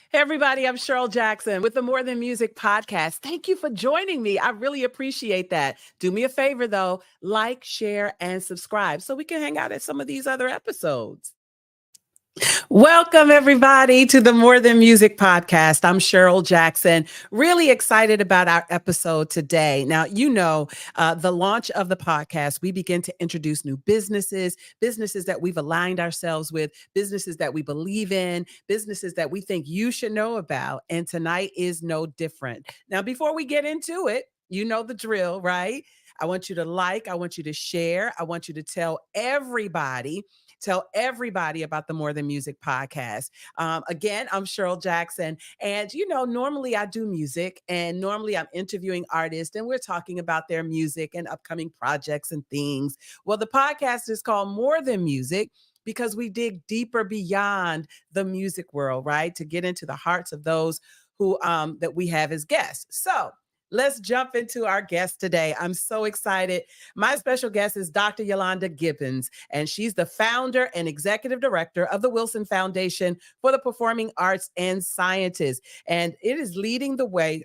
Hey, everybody, I'm Cheryl Jackson with the More Than Music podcast. Thank you for joining me. I really appreciate that. Do me a favor, though, like, share, and subscribe so we can hang out at some of these other episodes. Welcome, everybody, to the More Than Music podcast. I'm Cheryl Jackson. Really excited about our episode today. Now, the launch of the podcast, we begin to introduce new businesses that we've aligned ourselves with, businesses that we believe in, businesses that we think you should know about. And tonight is no different. Now, before we get into it, you know the drill, right? I want you to like, I want you to share, I want you to tell everybody about the More Than Music podcast. Again, I'm Cheryl Jackson. And, normally I do music and normally I'm interviewing artists and we're talking about their music and upcoming projects and things. Well, the podcast is called More Than Music because we dig deeper beyond the music world, right? To get into the hearts of those who that we have as guests. So let's jump into our guest today. I'm so excited. My special guest is Dr. Youlanda Gibbons, and she's the founder and executive director of the Wilson Foundation for the Performing Arts and Sciences. And she's leading the way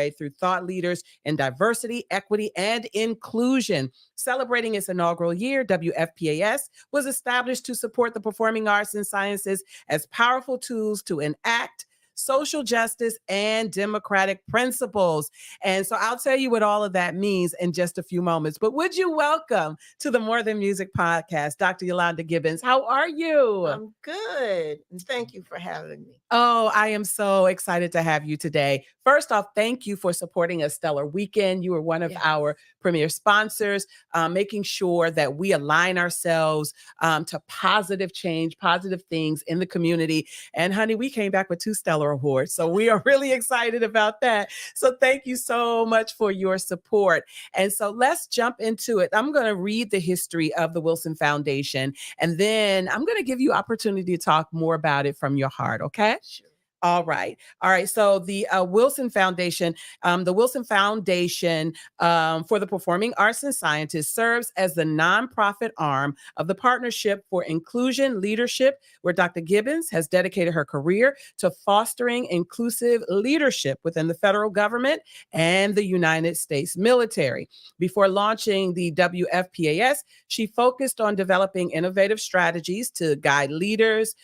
through thought leaders in diversity, equity, and inclusion. Celebrating its inaugural year, WFPAS was established to support the performing arts and sciences as powerful tools to enact social justice and democratic principles. And so I'll tell you what all of that means in just a few moments. But would you welcome to the More Than Music podcast, Dr. Youlanda Gibbons? How are you? I'm good. And thank you for having me. Oh, I am so excited to have you today. First off, thank you for supporting a stellar weekend. You were one of our premier sponsors, making sure that we align ourselves to positive change, positive things in the community. And honey, we came back with 2 stellar awards. So we are really excited about that. So thank you so much for your support. And so let's jump into it. I'm going to read the history of the Wilson Foundation, and then I'm going to give you opportunity to talk more about it from your heart. Okay? Sure. All right. So the Wilson Foundation, for the Performing Arts and Sciences serves as the nonprofit arm of the Partnership for Inclusion Leadership, where Dr. Gibbons has dedicated her career to fostering inclusive leadership within the federal government and the United States military. Before launching the WFPAS, she focused on developing innovative strategies to guide leaders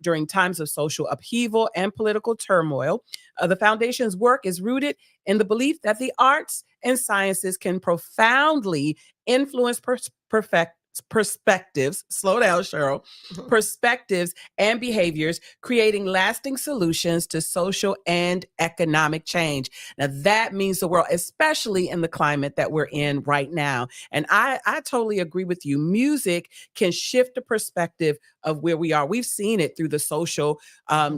during times of social upheaval and political turmoil. The foundation's work is rooted in the belief that the arts and sciences can profoundly influence perspectives, slow down, Cheryl, perspectives and behaviors, creating lasting solutions to social and economic change. Now, that means the world, especially in the climate that we're in right now. And I totally agree with you. Music can shift the perspective of where we are. We've seen it through the social,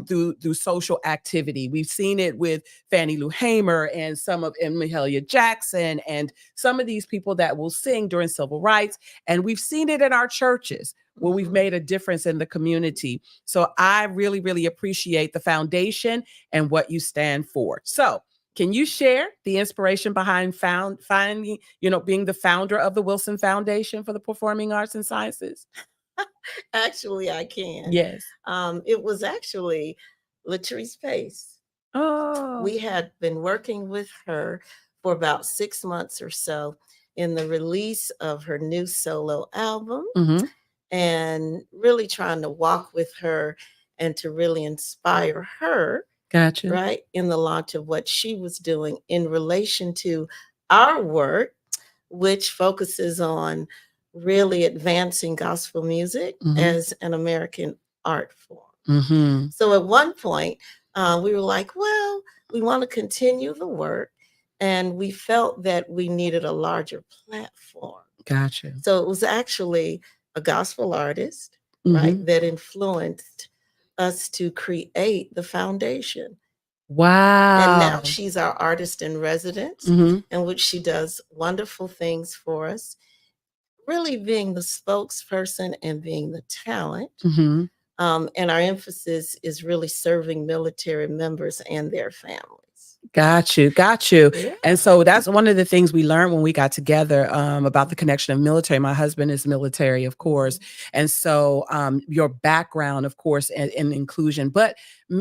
through social activity. We've seen it with Fannie Lou Hamer and some of Mahalia Jackson and some of these people that will sing during civil rights. And we've seen it in our churches where we've made a difference in the community. So I really, really appreciate the foundation and what you stand for. So can you share the inspiration behind being the founder of the Wilson Foundation for the Performing Arts and Sciences? Actually, I can. Yes. It was actually Latrice Pace. Oh. We had been working with her for about 6 months or so in the release of her new solo album, and really trying to walk with her and to really inspire her. Gotcha. Right, in the launch of what she was doing in relation to our work, which focuses on really advancing gospel music as an American art form. So at one point, we were like, well, we want to continue the work, and we felt that we needed a larger platform. Gotcha. So it was actually a gospel artist, right, that influenced us to create the foundation. Wow. And now she's our artist in residence, in which she does wonderful things for us, really being the spokesperson and being the talent And our emphasis is really serving military members and their families. Got you. Got you. Yeah. And so that's one of the things we learned when we got together about the connection of military. My husband is military, of course. And so your background, of course, and inclusion, but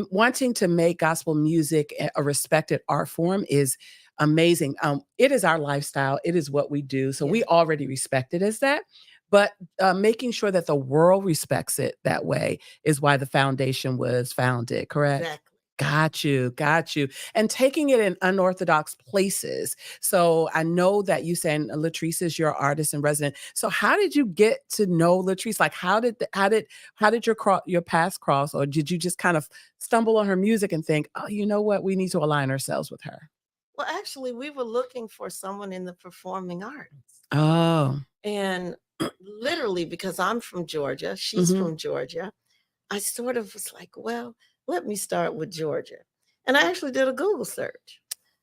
wanting to make gospel music a respected art form is amazing. It is our lifestyle. It is what we do. So we already respect it as that. But making sure that the world respects it that way is why the foundation was founded, correct? Exactly. Got you, got you. And taking it in unorthodox places. So I know that you said Latrice is your artist in resident. So how did you get to know Latrice? Like how did your paths cross, or did you just kind of stumble on her music and think, oh, you know what, we need to align ourselves with her? Well, actually, we were looking for someone in the performing arts. Oh. And literally, because I'm from Georgia, she's from Georgia, I sort of was like, well, let me start with Georgia. And I actually did a Google search.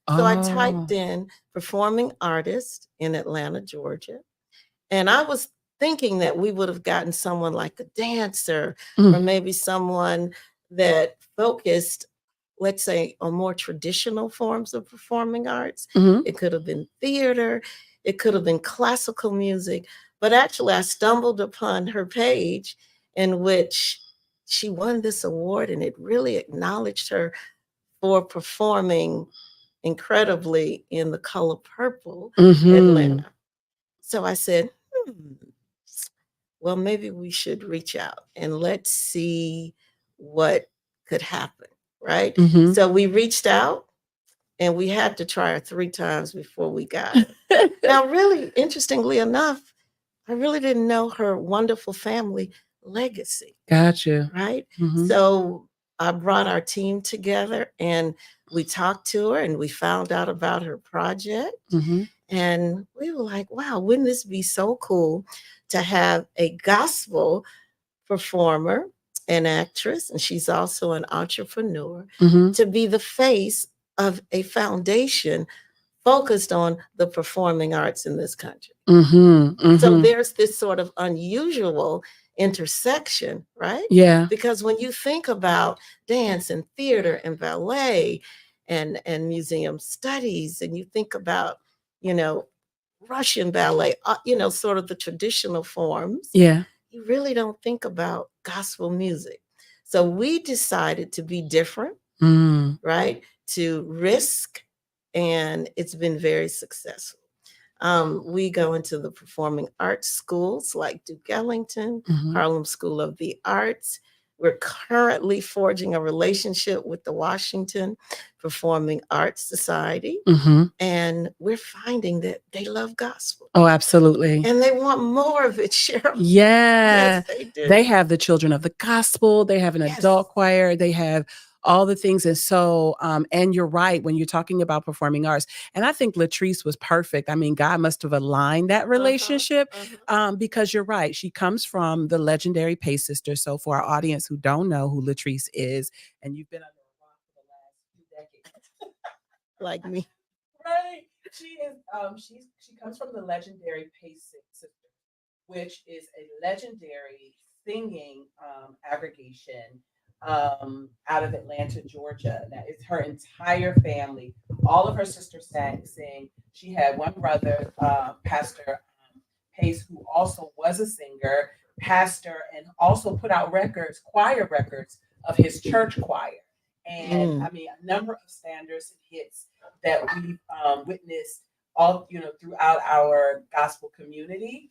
So I typed in performing artist in Atlanta, Georgia. And I was thinking that we would have gotten someone like a dancer or maybe someone that focused, let's say, on more traditional forms of performing arts. It could have been theater, it could have been classical music. But actually, I stumbled upon her page in which she won this award, and it really acknowledged her for performing incredibly in the color purple, Atlanta. So I said, well, maybe we should reach out and let's see what could happen, right? So we reached out, and we had to try her 3 times before we got her. Now, really, interestingly enough, I really didn't know her wonderful family legacy. Gotcha. Right? So I brought our team together, and we talked to her, and we found out about her project. And we were like, wow, wouldn't this be so cool to have a gospel performer, an actress, and she's also an entrepreneur, to be the face of a foundation focused on the performing arts in this country. So there's this sort of unusual intersection, right? Yeah. Because when you think about dance and theater and ballet and museum studies, and you think about, Russian ballet, sort of the traditional forms, Yeah. you really don't think about gospel music. So we decided to be different, right? To risk, and it's been very successful. We go into the performing arts schools like Duke Ellington, Harlem School of the Arts. We're currently forging a relationship with the Washington Performing Arts Society. And we're finding that they love gospel. Oh, absolutely. And they want more of it, Cheryl. Yeah. Yes, they do. They have the Children of the Gospel. They have an adult choir. They have all the things. And so, and you're right, when you're talking about performing arts, and I think Latrice was perfect. I mean, God must have aligned that relationship because you're right. She comes from the legendary Pace Sisters. So for our audience who don't know who Latrice is, and you've been under a rock for the last 2 decades. Like me. Right. She is, she comes from the legendary Pace Sisters, which is a legendary singing aggregation out of Atlanta, Georgia. Now, it's her entire family. All of her sisters sing. She had one brother, Pastor Pace, who also was a singer, pastor, and also put out choir records of his church choir. And I mean, a number of standards and hits that we've witnessed all, throughout our gospel community.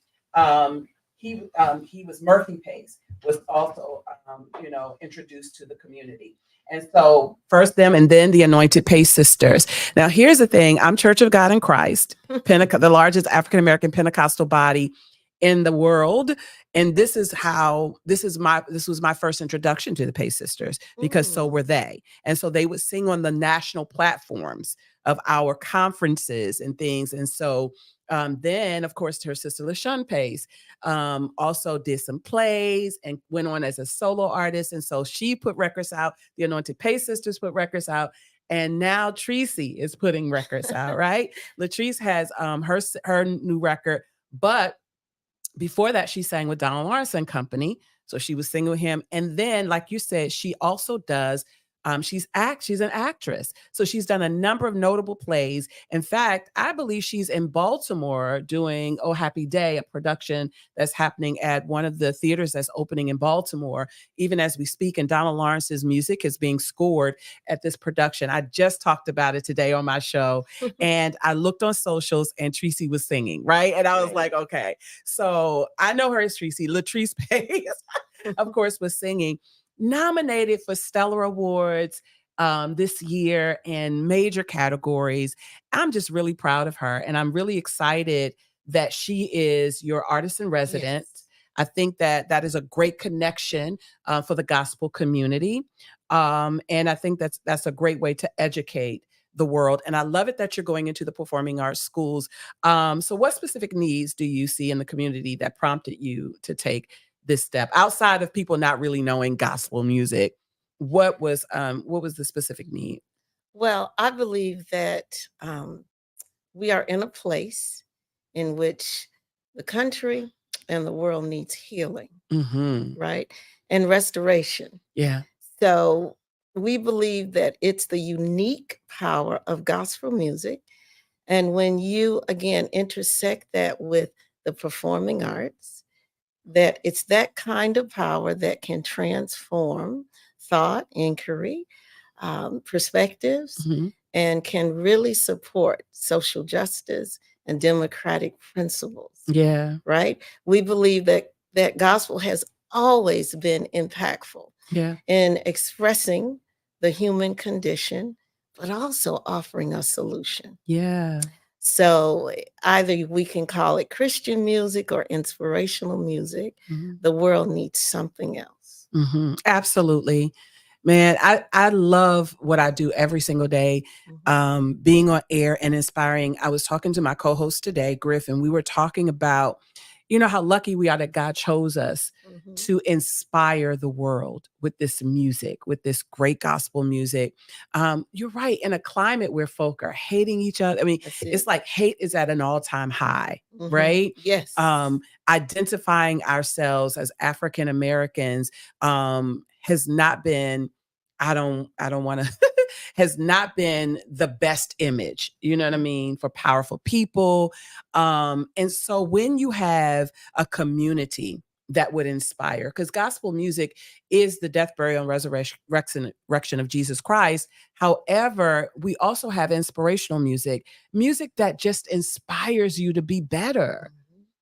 He was Murphy Pace, was also introduced to the community. And so first them, and then the Anointed Pace Sisters. Now here's the thing: I'm Church of God in Christ, the largest African American Pentecostal body in the world. And this was my first introduction to the Pace Sisters, because so were they. And so they would sing on the national platforms of our conferences and things. And so then, of course, her sister LaShawn Pace also did some plays and went on as a solo artist. And so she put records out. The Anointed Pace Sisters put records out. And now Tracy is putting records out, right? Latrice has her new record. But before that, she sang with Donald Lawrence and Company. So she was singing with him. And then, like you said, she also does she's an actress. So she's done a number of notable plays. In fact, I believe she's in Baltimore doing Oh Happy Day, a production that's happening at one of the theaters that's opening in Baltimore, even as we speak. And Donald Lawrence's music is being scored at this production. I just talked about it today on my show. And I looked on socials and Tracy was singing, right? And I was like, okay. So I know her as Tracy. Latrice Pace, of course, was singing. Nominated for Stellar Awards this year in major categories. I'm just really proud of her. And I'm really excited that she is your artist in resident. Yes. I think that that is a great connection for the gospel community. And I think that's a great way to educate the world. And I love it that you're going into the performing arts schools. So what specific needs do you see in the community that prompted you to take this step outside of people not really knowing gospel music? What was the specific need? Well, I believe that we are in a place in which the country and the world needs healing, Mm-hmm. right? And restoration. Yeah. So we believe that it's the unique power of gospel music. And when you, again, intersect that with the performing arts, that it's that kind of power that can transform thought, inquiry, perspectives, Mm-hmm. and can really support social justice and democratic principles, Yeah. right? We believe that gospel has always been impactful Yeah. in expressing the human condition, but also offering a solution. Yeah. So either we can call it Christian music or inspirational music. Mm-hmm. The world needs something else. Mm-hmm. Absolutely. Man, I love what I do every single day, being on air and inspiring. I was talking to my co-host today, Griff, and we were talking about, how lucky we are that God chose us to inspire the world with this music, with this great gospel music. You're right. In a climate where folk are hating each other, I mean, it's like hate is at an all-time high, right? Yes. Identifying ourselves as African Americans has not been, I don't want to has not been the best image, you know what I mean, for powerful people. And so when you have a community that would inspire, because gospel music is the death, burial, and resurrection of Jesus Christ. However, we also have inspirational music that just inspires you to be better.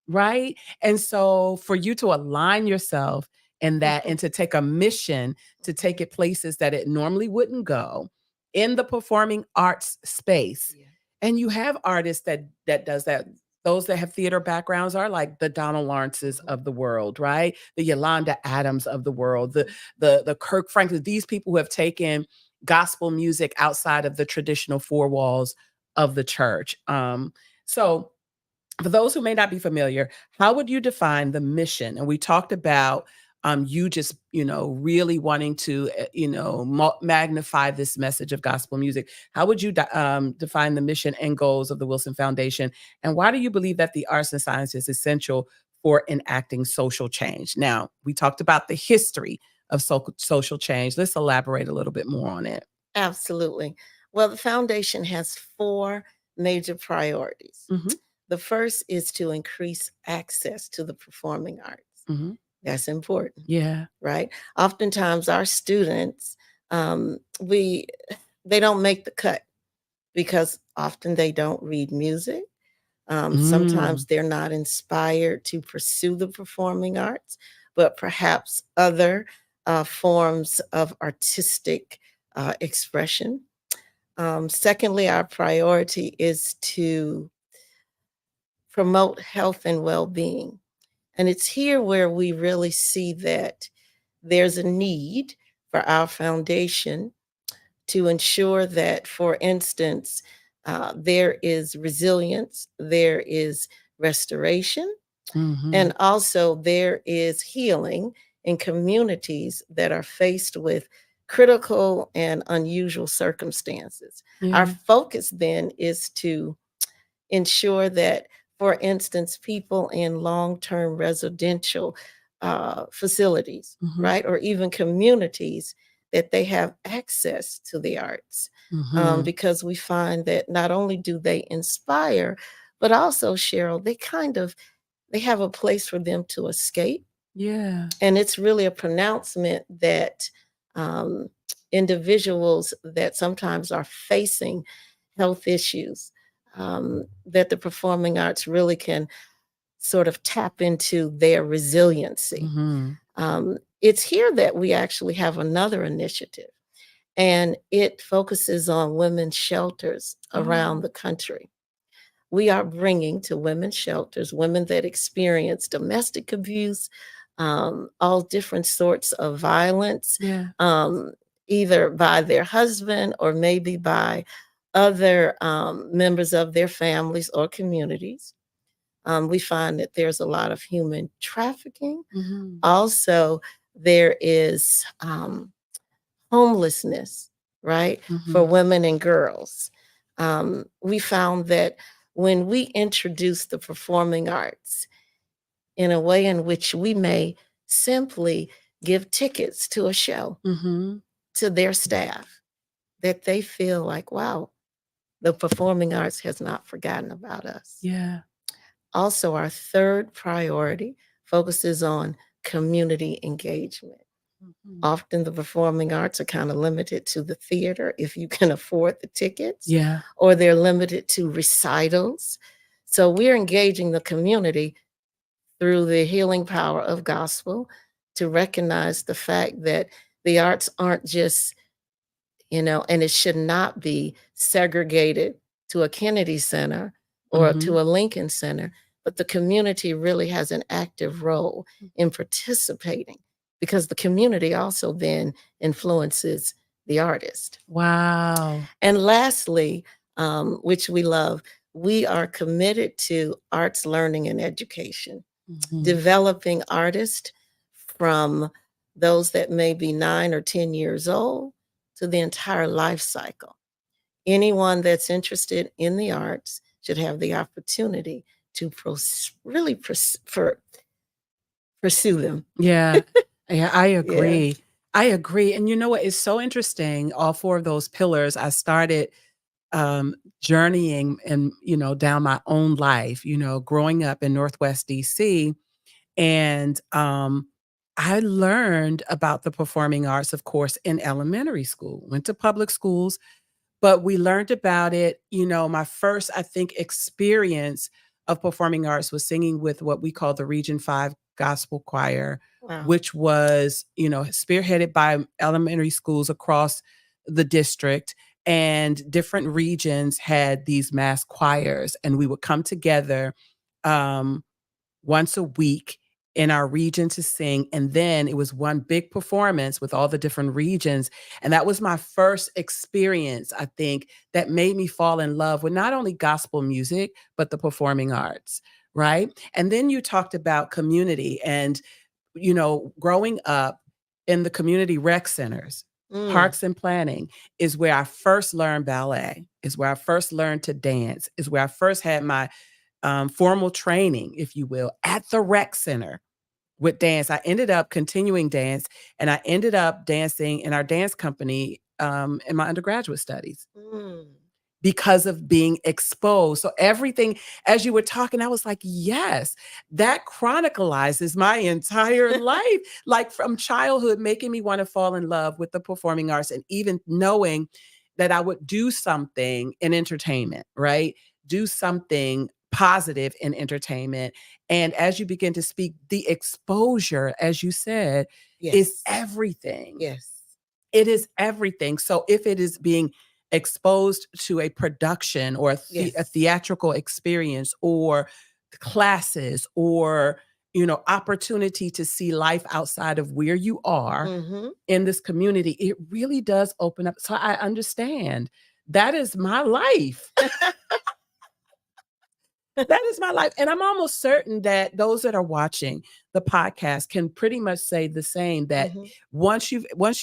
Right. And so for you to align yourself in that and to take a mission to take it places that it normally wouldn't go in the performing arts space. Yeah. And you have artists that does that. Those that have theater backgrounds are like the Donald Lawrences of the world, right? The Youlanda Adams of the world, the Kirk Franklin, these people who have taken gospel music outside of the traditional four walls of the church. So for those who may not be familiar, how would you define the mission? And we talked about you just, really wanting to, magnify this message of gospel music. How would you define the mission and goals of the Wilson Foundation? And why do you believe that the arts and science is essential for enacting social change? Now, we talked about the history of social change. Let's elaborate a little bit more on it. Absolutely. Well, the foundation has 4 major priorities. The first is to increase access to the performing arts. That's important. Yeah. Right? Oftentimes our students, they don't make the cut because often they don't read music. Sometimes they're not inspired to pursue the performing arts, but perhaps other forms of artistic expression. Secondly, our priority is to promote health and well-being. And it's here where we really see that there's a need for our foundation to ensure that, for instance, there is resilience, there is restoration, and also there is healing in communities that are faced with critical and unusual circumstances. Our focus then is to ensure that, for instance, people in long-term residential facilities, Mhm. right? Or even communities that they have access to the arts. Mhm. Because we find that not only do they inspire, but also, Cheryl, they have a place for them to escape. Yeah. And it's really a pronouncement that um, individuals that sometimes are facing health issues, that the performing arts really can sort of tap into their resiliency. Mhm. It's here that we actually have another initiative, and it focuses on women's shelters around Oh. the country. We are bringing to women's shelters women that experience domestic abuse, all different sorts of violence, Yeah. either by their husband or maybe by other members of their families or communities. We find that there's a lot of human trafficking. Mhm. Also, there is homelessness, right, for Mhm. women and girls. We found that when we introduce the performing arts in a way in which we may simply give tickets to a show Mhm. to their staff, that they feel like, wow, the performing arts has not forgotten about us. Yeah. Also, our third priority focuses on community engagement. Mhm. Often the performing arts are kind of limited to the theater if you can afford the tickets, Yeah. or they're limited to recitals. So we're engaging the community through the healing power of gospel to recognize the fact that the arts aren't just, and it should not be segregated to a Kennedy Center or Mhm. to a Lincoln Center, but the community really has an active role in participating because the community also then influences the artist. Wow. And lastly, which we love, we are committed to arts learning and education, Mhm. developing artists from those that may be 9 or 10 years old to the entire life cycle. Anyone that's interested in the arts should have the opportunity to really pursue them. Yeah. Yeah, I Yeah. agree. I agree. And you know what is so interesting? All four of those pillars, I started journeying and, down my own life, growing up in Northwest DC. And I learned about the performing arts, of course, in elementary school, went to public schools, but we learned about it. My first, I think, experience of performing arts was singing with what we call the Region 5 Gospel Choir, Wow. which was, spearheaded by elementary schools across the district. And different regions had these mass choirs, and we would come together um, once a week in our region to sing. And then it was one big performance with all the different regions. And that was my first experience, I think, that made me fall in love with not only gospel music, but the performing arts. Right. And then you talked about community and, growing up in the community rec centers. Mm. Parks and planning is where I first learned ballet, is where I first learned to dance, is where I first had my formal training, if you will, at the rec center with dance. I ended up continuing dance, and I ended up dancing in our dance company in my undergraduate studies Mm. because of being exposed. So everything, as you were talking, I was like, yes, that chronicalizes my entire life, like from childhood, making me want to fall in love with the performing arts and even knowing that I would do something in entertainment, right? Do something positive in entertainment. And as you begin to speak, the exposure, as you said, is Yes. everything. Yes. It is everything. So if it is being exposed to a production or a Yes. theatrical experience or classes or opportunity to see life outside of where you are Mm-hmm. in this community, it really does open up. So I understand. That is my life. That is my life. And I'm almost certain that those that are watching the podcast can pretty much say the same, that Mm-hmm. once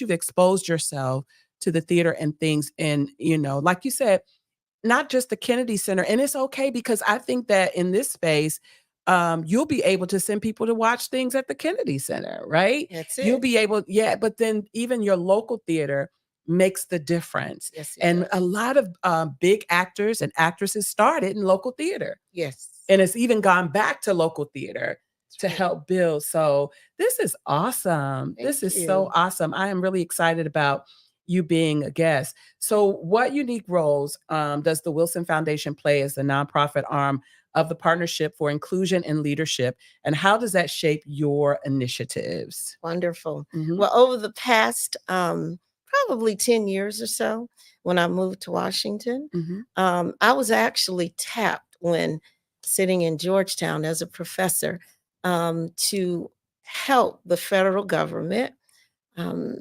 you've exposed yourself to the theater and things, and like you said, not just the Kennedy Center. And it's okay, because I think that in this space, you'll be able to send people to watch things at the Kennedy Center, right? That's You'll it. be able, yeah, but then even your local theater makes the difference. Yes, it And does. a lot of big actors and actresses started in local theater. Yes. And it's even gone back to local theater That's to right. help build. So this is awesome. This Thank is so you. awesome. I am really excited about you being a guest. So, what unique roles does the Wilson Foundation play as the nonprofit arm of the Partnership for Inclusion and Leadership? And how does that shape your initiatives? Wonderful. Mhm, Well, over the past probably 10 years or so, when I moved to Washington, mhm. I was actually tapped when sitting in Georgetown as a professor to help the federal government um,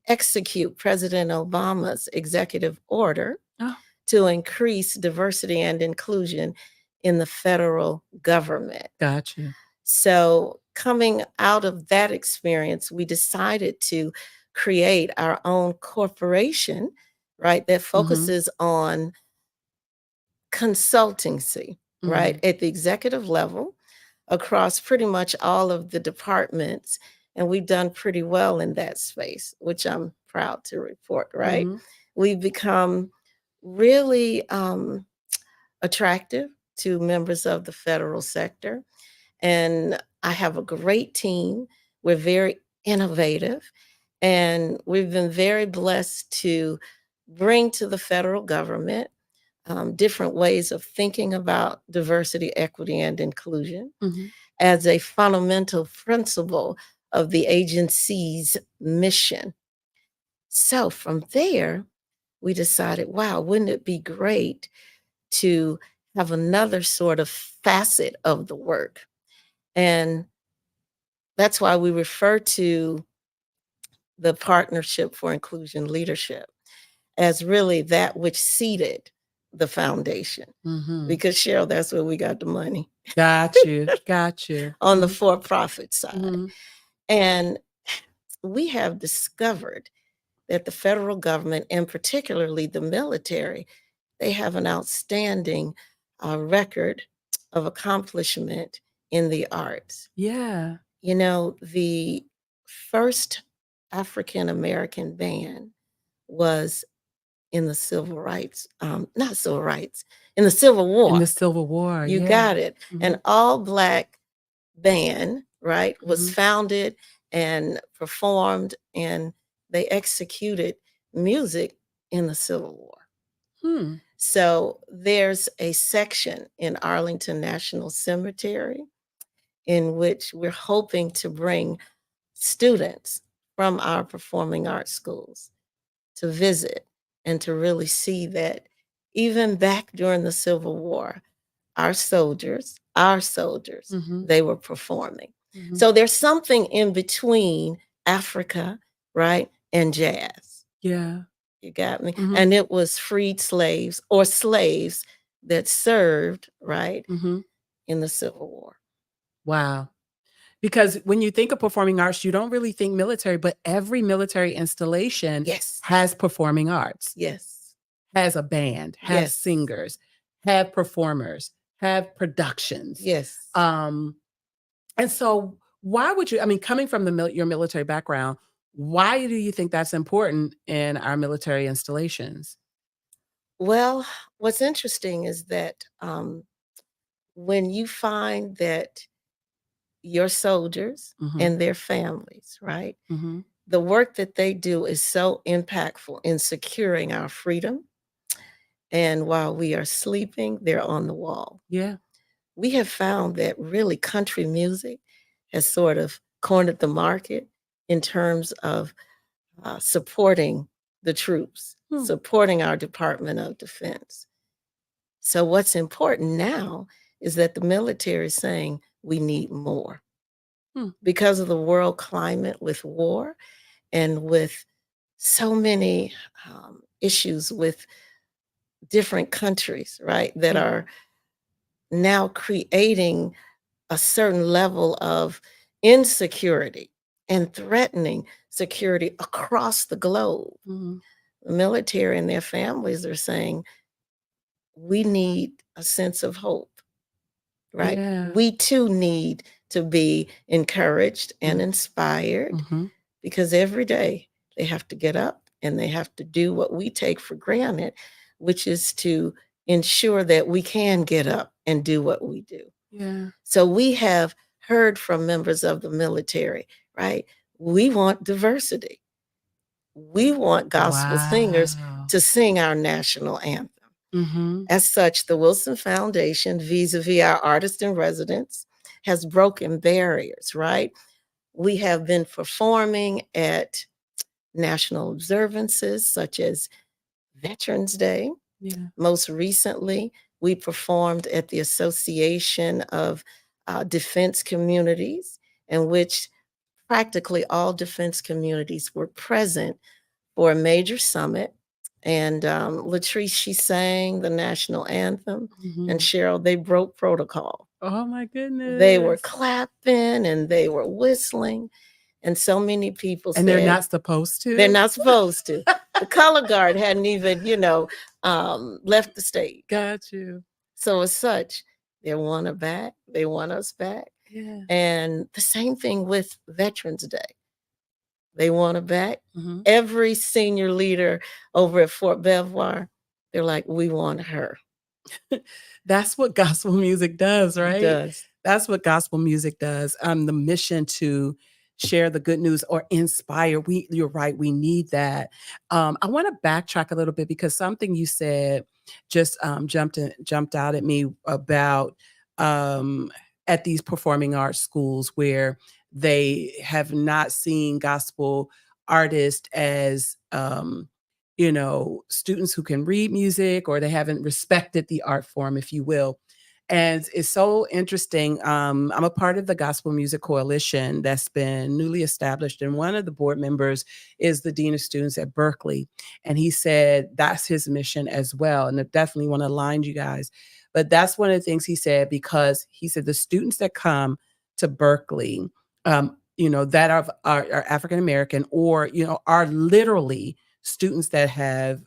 execute President Obama's executive order Oh, to increase diversity and inclusion in the federal government. gotcha. So, coming out of that experience, we decided to create our own corporation, right, that Mhm, focuses on consultancy, right, mhm, at the executive level across pretty much all of the departments. And we've done pretty well in that space, which I'm proud to report, right? mhm. We've become really attractive to members of the federal sector. And I have a great team. We're very innovative. And we've been very blessed to bring to the federal government different ways of thinking about diversity, equity, and inclusion Mhm. as a fundamental principle of the agency's mission. So from there, we decided, wow, wouldn't it be great to have another sort of facet of the work? And that's why we refer to the Partnership for Inclusion Leadership as really that which seeded the foundation. Mhm. Because Cheryl, that's where we got the money Got you. Got you. on the Mhm, for-profit side. mhm. And we have discovered that the federal government, and particularly the military, they have an outstanding record of accomplishment in the arts. Yeah. You know, the first African American band was in the civil rights, not civil rights, in the Civil In War. the Civil War, You yeah. got it. An Mhm, all Black band, right, was mhm. founded and performed, and they executed music in the Civil War. Hmm. So there's a section in Arlington National Cemetery in which we're hoping to bring students from our performing arts schools to visit and to really see that even back during the Civil War, our soldiers, Mhm, they were performing. mhm. So there's something in between Africa, right, and jazz. Yeah. You got me? Mhm, And it was freed slaves or slaves that served, right, mhm. in the Civil War. Wow. Because when you think of performing arts, you don't really think military, but every military installation Yes, has performing arts, yes, has a band, have yes, singers, have performers, have productions. yes. Um, and so why would you, I mean, coming from your military background, why do you think that's important in our military installations? Well, what's interesting is that when you find that your soldiers Mhm, and their families, right? mhm. The work that they do is so impactful in securing our freedom. And while we are sleeping, they're on the wall. Yeah. We have found that really country music has sort of cornered the market in terms of supporting the troops, Hmm, supporting our Department of Defense. So, what's important now is that the military is saying we need more hmm. because of the world climate with war and with so many issues with different countries, right, that Yeah. are now creating a certain level of insecurity and threatening security across the globe. Mhm. The military and their families are saying, we need a sense of hope, right? Yeah. We too need to be encouraged and inspired because every day they have to get up and they have to do what we take for granted, which is to ensure that we can get up and do what we do. Yeah. So we have heard from members of the military, right? We want diversity. We want gospel singers to sing our national anthem. As such, the Wilson Foundation, vis-a-vis our artists in residence, has broken barriers, right? We have been performing at national observances such as Veterans Day. Yeah. Most recently, we performed at the Association of Defense Communities, in which practically all defense communities were present for a major summit. And Latrice, she sang the national anthem, and Cheryl, they broke protocol. Oh my goodness. They were clapping and they were whistling. And so many people said, they're not supposed to? They're not supposed to. The color guard hadn't even, left the stage. Got you. So as such, they want us back. They want us back. Yeah. And the same thing with Veterans Day. They want it back. Every senior leader over at Fort Belvoir, they're like, we want her. That's what gospel music does, right? It does. That's what gospel music does. The mission to share the good news or inspire. You're right. We need that. I want to backtrack a little bit because something you said just jumped out at me about at these performing arts schools where they have not seen gospel artists as students who can read music, or they haven't respected the art form, if you will. And it's so interesting. I'm a part of the Gospel Music Coalition that's been newly established. And one of the board members is the Dean of Students at Berkeley. And he said that's his mission as well. And I definitely want to align you guys. But that's one of the things he said, because he said the students that come to Berkeley, that are African-American, or, are literally students that have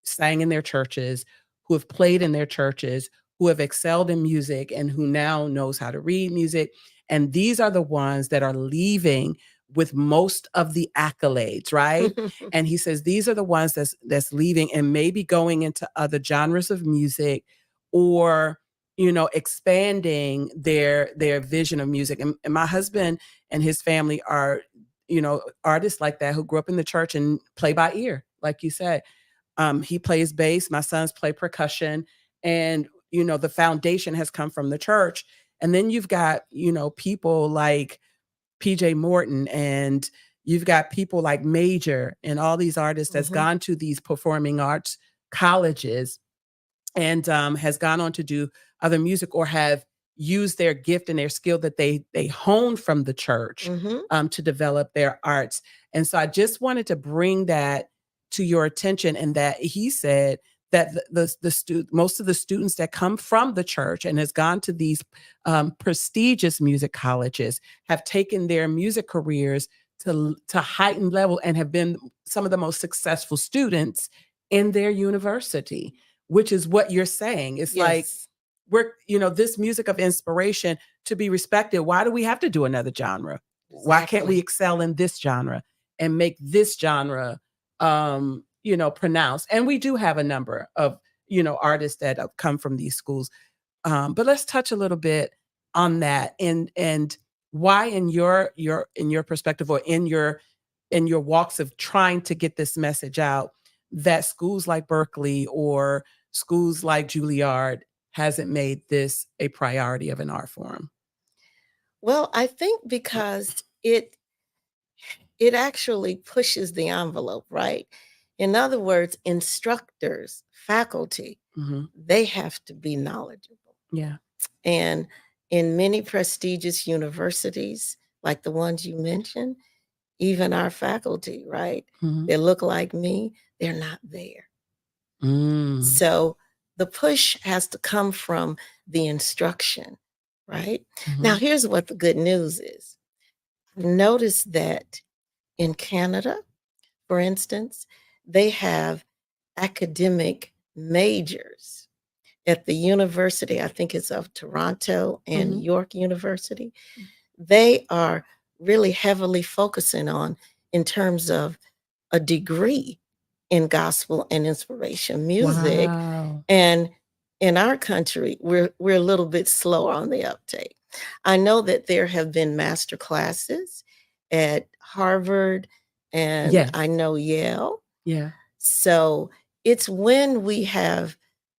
sang in their churches, who have played in their churches, who have excelled in music, and who now knows how to read music. And these are the ones that are leaving with most of the accolades, right? And he says these are the ones that's leaving and maybe going into other genres of music, or expanding their vision of music. And my husband and his family are artists like that, who grew up in the church and play by ear, like you said. He plays bass, my sons play percussion, and the foundation has come from the church. And then you've got people like PJ Morton, and you've got people like Major, and all these artists that's gone to these performing arts colleges and has gone on to do other music, or have used their gift and their skill that they honed from the church to develop their arts. And so I just wanted to bring that to your attention, and that he said that most of the students that come from the church and has gone to these prestigious music colleges have taken their music careers to heightened level and have been some of the most successful students in their university, which is what you're saying. It's like, we're, this music of inspiration to be respected. Why do we have to do another genre? Exactly. Why can't we excel in this genre and make this genre, pronounced? And we do have a number of, artists that have come from these schools. But let's touch a little bit on that, and why in your perspective, or in your walks of trying to get this message out, that schools like Berkeley or schools like Juilliard hasn't made this a priority of an art form. Well, I think because it actually pushes the envelope, right? In other words, instructors, faculty, they have to be knowledgeable. Yeah. And in many prestigious universities, like the ones you mentioned, even our faculty, right? They look like me, they're not there. So the push has to come from the instruction, right? Now, here's what the good news is. I've noticed that in Canada, for instance, they have academic majors at the university, I think it's of Toronto and Mhm. York University, they are really heavily focusing on in terms of a degree in gospel and inspiration music. Wow. And in our country, we're a little bit slower on the uptake. I know that there have been master classes at Harvard and Yes. I know Yale. Yeah. So it's when we have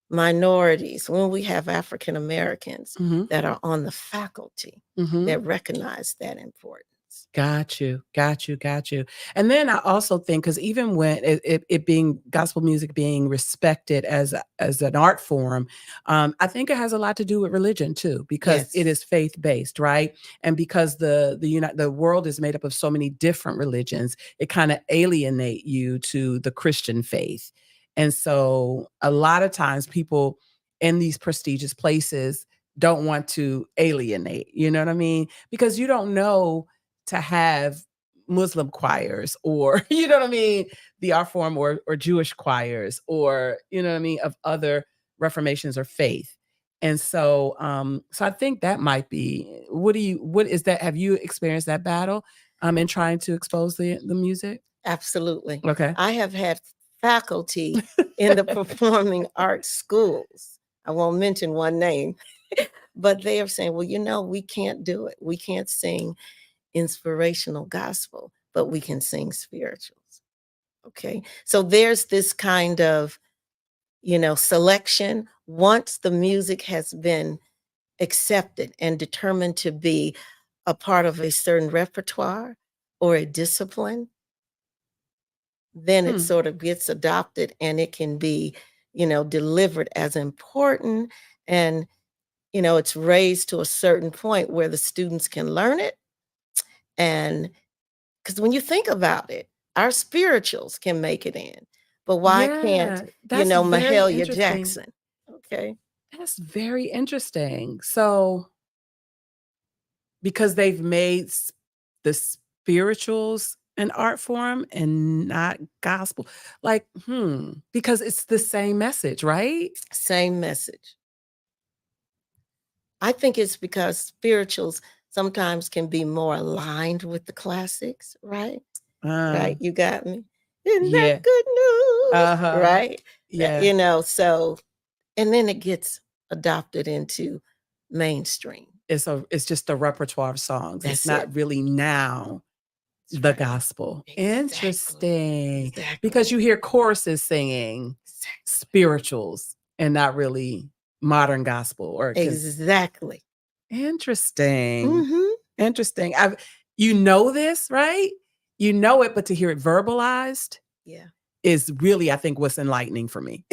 minorities, when we have African Americans Mhm. that are on the faculty Mhm. that recognize that importance. Got you, got you, got you. And then I also think because even when it being gospel music being respected as an art form, I think it has a lot to do with religion too, because it Yes. is faith based, right? And because the world is made up of so many different religions, it kind of alienate you to the Christian faith. And so a lot of times people in these prestigious places don't want to alienate, you know what I mean? Because you don't know to have Muslim choirs or, you know what I mean, the art form or Jewish choirs or, you know what I mean, of other reformations or faith. And so so I think that might be what is that, have you experienced that battle in trying to expose the music? Absolutely. Okay. I have had faculty in the performing arts schools. I won't mention one name, but they are saying, well, we can't do it. We can't sing inspirational gospel, but we can sing spirituals. Okay. So there's this kind of, selection once the music has been accepted and determined to be a part of a certain repertoire or a discipline, then it Hmm. sort of gets adopted and it can be, delivered as important. And, it's raised to a certain point where the students can learn it. And because when you think about it, our spirituals can make it in, but why can't, Yeah, that's very Mahalia interesting. Jackson? Okay. That's very interesting. So because they've made the spirituals an art form and not gospel. Like, because it's the same message, right? Same message. I think it's because spirituals sometimes can be more aligned with the classics, right? Uh, Right? You got me. Isn't that yeah. good news? Uh-huh. Right? Yeah. So, and then it gets adopted into mainstream. It's just a repertoire of songs. It's That's it. not really now That's the right. gospel. Exactly. Interesting. Exactly. Because you hear choruses singing spirituals and not really modern gospel or Exactly. interesting. Mm-hmm. Interesting. You know this, right? You know it, but to hear it verbalized Yeah. is really, I think, what's enlightening for me.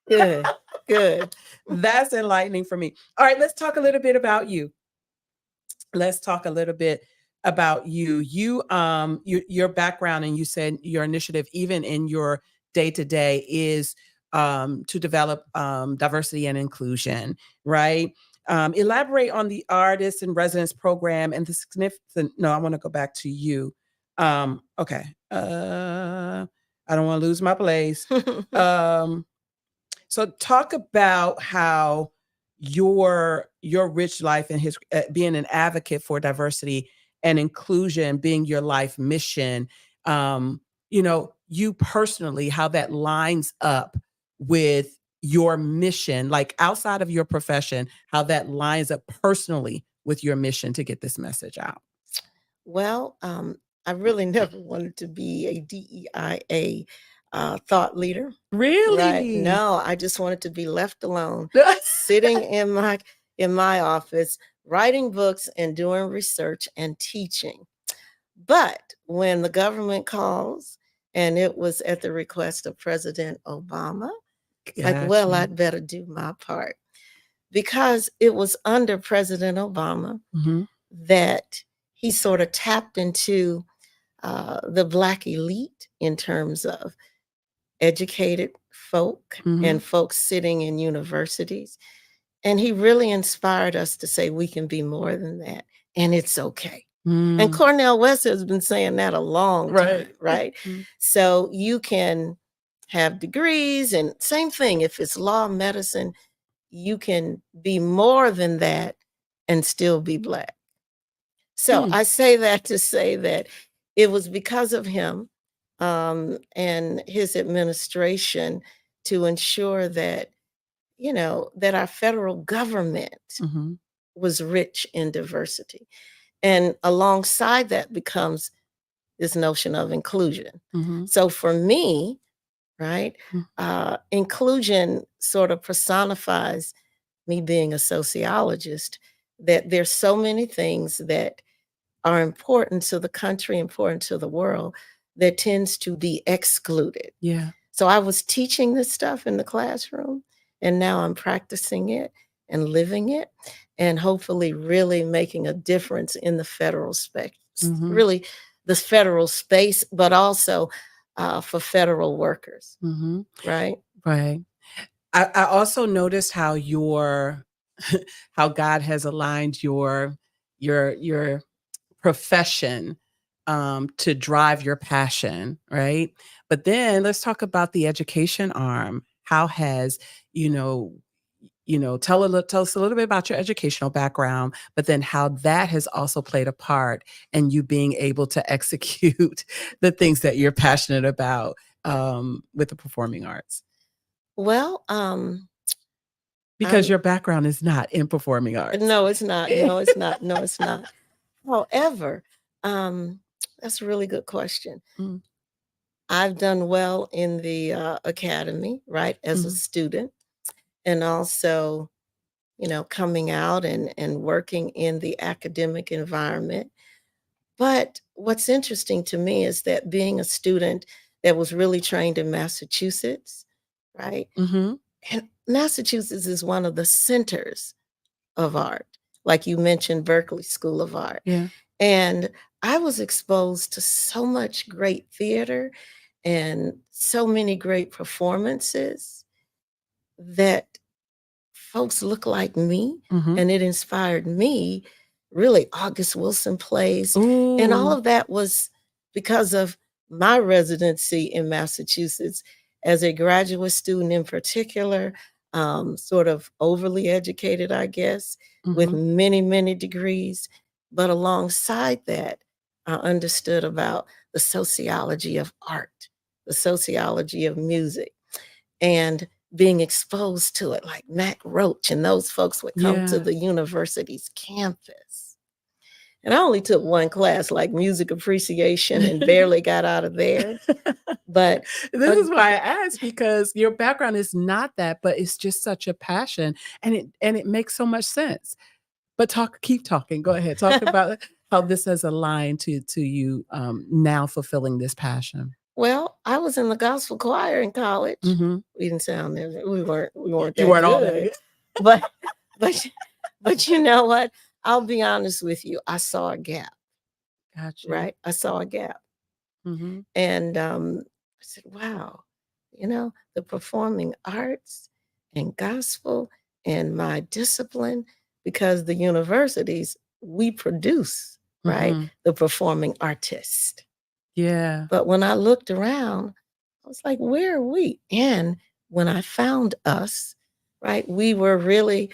Good. Good. That's enlightening for me. All right, let's talk a little bit about you. Let's talk a little bit about you. Your background, and you said your initiative, even in your day-to-day, is to develop diversity and inclusion, right? Elaborate on the artist in residence program and the significant. No, I want to go back to you. Okay. I don't want to lose my place. So talk about how your rich life and his being an advocate for diversity and inclusion being your life mission. You personally, how that lines up with your mission, like outside of your profession, how that lines up personally with your mission to get this message out. Well, I really never wanted to be a DEIA thought leader. Right? Really? No, I just wanted to be left alone, sitting in my office, writing books and doing research and teaching. But when the government calls, and it was at the request of President Obama, it's like, well, Gotcha. I'd better do my part because it was under President Obama Mhm. that he sort of tapped into the Black elite in terms of educated folk Mhm. and folks sitting in universities. And he really inspired us to say we can be more than that, and it's okay. And Mm. Cornel West has been saying that a long time, Right. right? Mm. So you can have degrees, and same thing, if it's law, medicine, you can be more than that and still be Black. So Mm. I say that to say that it was because of him and his administration to ensure that, that our federal government Mhm. was rich in diversity. And alongside that becomes this notion of inclusion. Mhm. So for me, right, Mm. inclusion sort of personifies me being a sociologist, that there's so many things that are important to the country, important to the world, that tends to be excluded. Yeah. So I was teaching this stuff in the classroom, and now I'm practicing it and living it, and hopefully really making a difference in the federal space, Mhm. really the federal space, but also for federal workers, Mhm. right? Right. I also noticed how how God has aligned your profession to drive your passion, right? But then let's talk about the education arm. How has, you know, tell us a little bit about your educational background, but then how that has also played a part in you being able to execute the things that you're passionate about with the performing arts. Well, Because I'm your background is not in performing arts. no, it's not. No, it's not. No, it's not. However, um, that's a really good question. Mm, I've done well in the academy, right, as a mhm, student, and also, coming out and working in the academic environment. But what's interesting to me is that being a student that was really trained in Massachusetts, right? mhm, And Massachusetts is one of the centers of art. Like you mentioned, Berkeley School of Art. yeah, And I was exposed to so much great theater and so many great performances that folks look like me, mhm. and it inspired me, really, August Wilson plays, and all Ooh, of that was because of my residency in Massachusetts as a graduate student in particular, sort of overly educated, I guess, with mhm, many, many degrees. But alongside that, I understood about the sociology of art, the sociology of music, and being exposed to it, like Mac Roach and those folks would come to yeah. the university's campus. And I only took one class, like music appreciation, and barely got out of there. But This uh, is why I asked, because your background is not that, but it's just such a passion, and it makes so much sense. But keep talking. Go ahead. Talk about how this has aligned to you now fulfilling this passion. well, I was in the gospel choir in college. Mhm. We didn't sound we weren't You that weren't all that good. good. But but but you know what? I'll be honest with you. I saw a gap, Got you. right? I saw a gap. Mhm. And I said, wow, the performing arts and gospel and my discipline, because the universities, we produce, right, Mhm. the performing artist. Yeah. But when I looked around, I was like, where are we? And when I found us, right, we were really,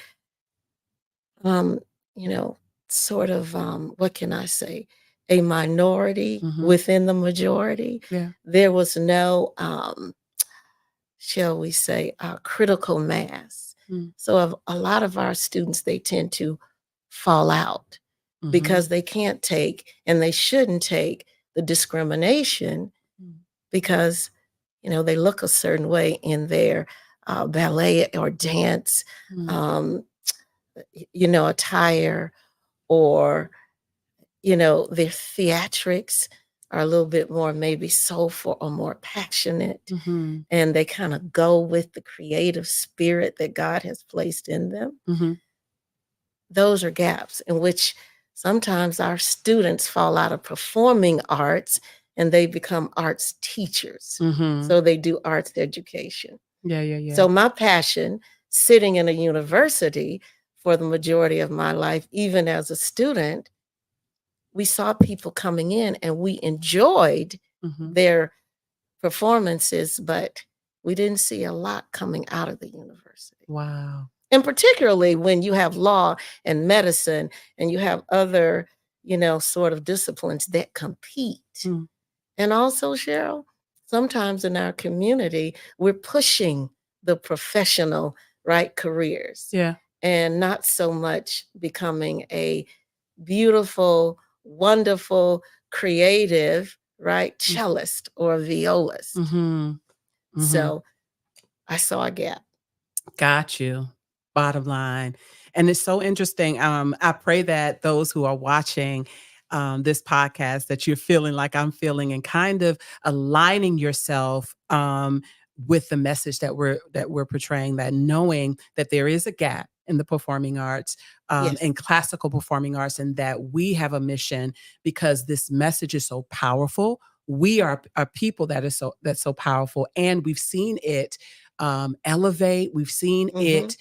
um, you know, sort of, what can I say, a minority Mhm. within the majority. Yeah. There was no, shall we say, critical mass. Mm. So a lot of our students, they tend to fall out Mhm. because they can't take and they shouldn't take the discrimination Mm. because, they look a certain way in their ballet or dance, Mm. um, attire, or, their theatrics are a little bit more maybe soulful or more passionate, Mhm. and they kind of go with the creative spirit that God has placed in them. Mhm. Those are gaps in which sometimes our students fall out of performing arts and they become arts teachers. Mhm. So they do arts education. Yeah, yeah, yeah. So my passion, sitting in a university for the majority of my life, even as a student, we saw people coming in and we enjoyed Mhm. their performances, but we didn't see a lot coming out of the university. Wow. And particularly when you have law and medicine and you have other, sort of disciplines that compete. Mm. And also, Cheryl, sometimes in our community, we're pushing the professional, right, careers Yeah. and not so much becoming a beautiful, wonderful, creative, right, cellist or violist. Mm-hmm. Mm-hmm. So I saw a gap. Got you. Bottom line. And it's so interesting. I pray that those who are watching this podcast, that you're feeling like I'm feeling and kind of aligning yourself with the message that we're portraying, that knowing that there is a gap in the performing arts Yes. and classical performing arts, and that we have a mission because this message is so powerful. We are people that's so powerful, and we've seen it elevate. We've seen it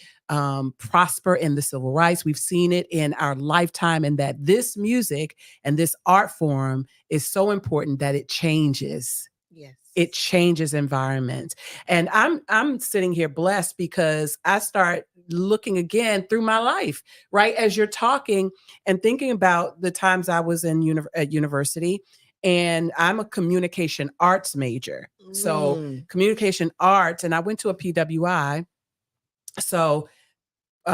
prosper in the civil rights. We've seen it in our lifetime, and that this music and this art form is so important that it changes. Yes. It changes environments. And I'm sitting here blessed because I start looking again through my life, right? As you're talking and thinking about the times I was at university, and I'm a communication arts major. So communication arts, and I went to a PWI. So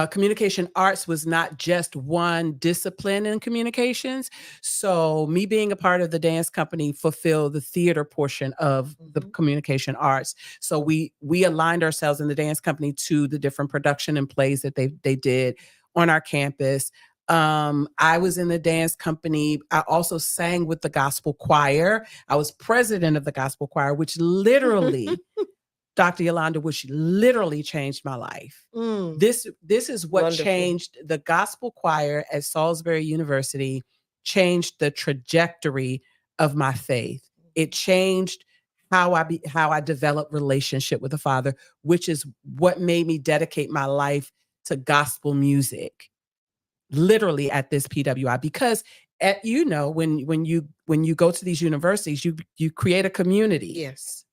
communication arts was not just one discipline in communications. So me being a part of the dance company fulfilled the theater portion of the communication arts. So we aligned ourselves in the dance company to the different production and plays that they did on our campus. I was in the dance company. I also sang with the gospel choir. I was president of the gospel choir, which literally Dr. Youlanda, which literally changed my life. This is what changed the gospel choir at Salisbury University, changed the trajectory of my faith. It changed how I developed relationship with the Father, which is what made me dedicate my life to gospel music. Literally at this PWI, because when you go to these universities, you create a community. Yes.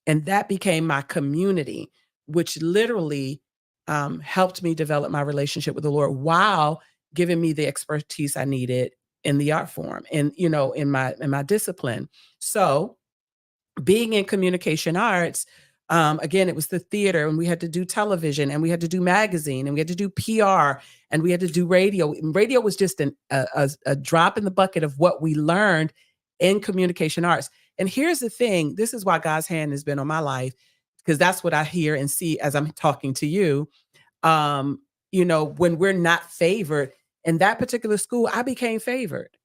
And that became my community, which literally helped me develop my relationship with the Lord while giving me the expertise I needed in the art form and, in my discipline. So being in communication arts, again, it was the theater, and we had to do television, and we had to do magazine, and we had to do PR, and we had to do radio. And radio was just a drop in the bucket of what we learned in communication arts. And here's the thing, this is why God's hand has been on my life, because that's what I hear and see as I'm talking to you. When we're not favored in that particular school, I became favored.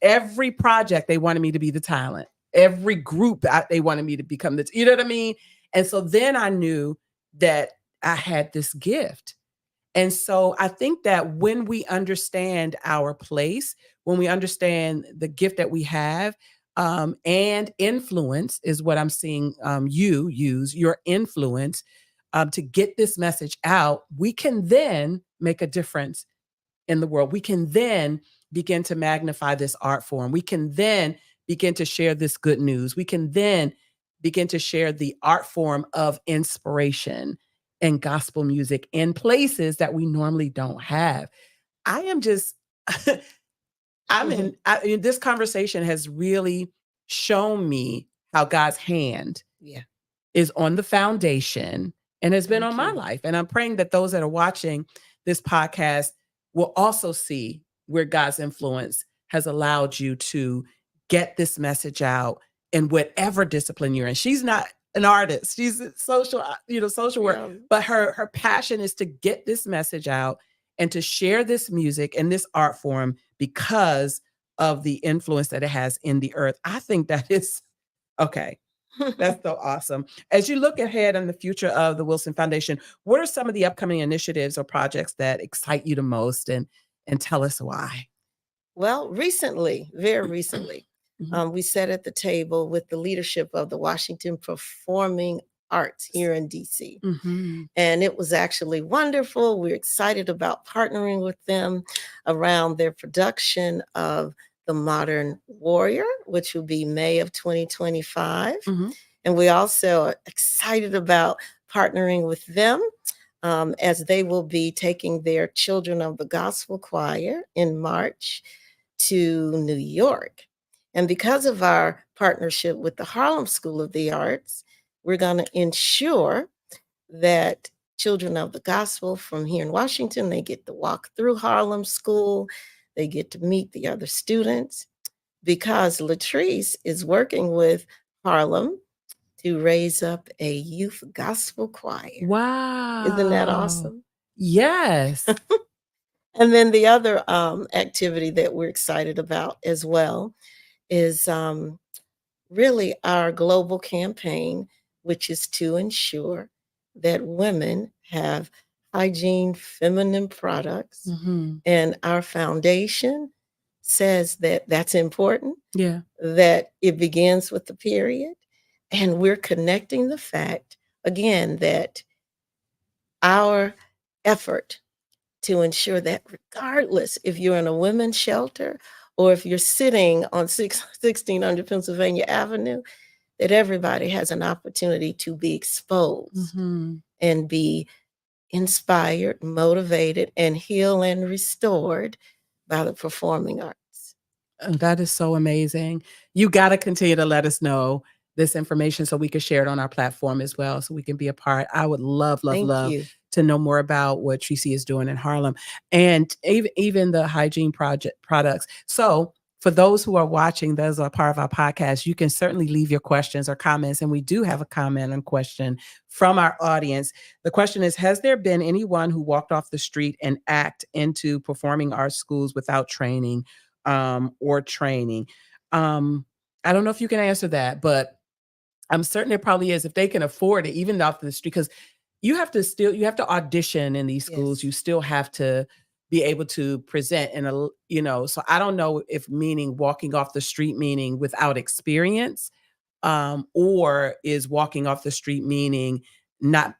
Every project, they wanted me to be the talent. Every group, they wanted me to become the, you know what I mean? And so then I knew that I had this gift. And so I think that when we understand our place, when we understand the gift that we have, and influence is what I'm seeing you use, your influence to get this message out, we can then make a difference in the world. We can then begin to magnify this art form. We can then begin to share this good news. We can then begin to share the art form of inspiration and gospel music in places that we normally don't have. I am just, this conversation has really shown me how God's hand is on the foundation and has been on my life. And I'm praying that those that are watching this podcast will also see where God's influence has allowed you to get this message out in whatever discipline you're in. She's not an artist. She's a social work, but her passion is to get this message out and to share this music and this art form because of the influence that it has in the earth. I think that is okay. That's so awesome. As you look ahead in the future of the Wilson Foundation, what are some of the upcoming initiatives or projects that excite you the most, and tell us why? Well, very recently, we sat at the table with the leadership of the Washington Performing Arts here in DC. And it was actually wonderful. We're excited about partnering with them around their production of The Modern Warrior, which will be May of 2025. And we also are excited about partnering with them as they will be taking their Children of the Gospel Choir in March to New York. And because of our partnership with the Harlem School of the Arts, we're going to ensure that Children of the Gospel from here in Washington, they get to walk through Harlem School, they get to meet the other students, because Latrice is working with Harlem to raise up a youth gospel choir. Wow. Isn't that awesome? Yes. And then the other activity that we're excited about as well is really our global campaign, which is to ensure that women have hygiene, feminine products. And our foundation says that that's important. Yeah. That it begins with the period. And we're connecting the fact, again, that our effort to ensure that regardless if you're in a women's shelter or if you're sitting on 1600 Pennsylvania Avenue, that everybody has an opportunity to be exposed and be inspired, motivated, and healed and restored by the performing arts. That is so amazing. You got to continue to let us know this information so we can share it on our platform as well, so we can be a part. I would love to know more about what Tracy is doing in Harlem, and even the hygiene products. So for those who are watching, those are part of our podcast, you can certainly leave your questions or comments. And we do have a comment and question from our audience. The question is, has there been anyone who walked off the street and act into performing arts schools without training or training? I don't know if you can answer that, but I'm certain there probably is, if they can afford it, even off the street, because you have to audition in these schools. Yes. You still have to be able to present in a, so I don't know if meaning walking off the street, meaning without experience, or is walking off the street meaning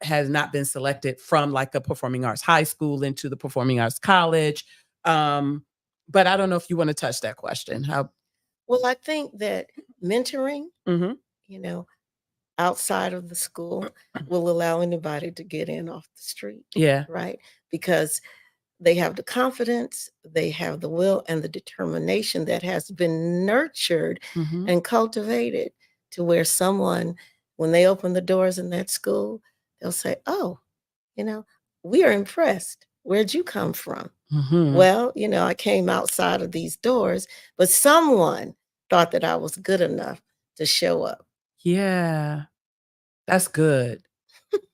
has not been selected from like a performing arts high school into the performing arts college. But I don't know if you want to touch that question. Well, I think that mentoring, outside of the school will allow anybody to get in off the street. Yeah. Right? Because they have the confidence, they have the will and the determination that has been nurtured and cultivated to where someone, when they open the doors in that school, they'll say, oh, we are impressed. Where'd you come from? Well, I came outside of these doors, but someone thought that I was good enough to show up. Yeah, that's good.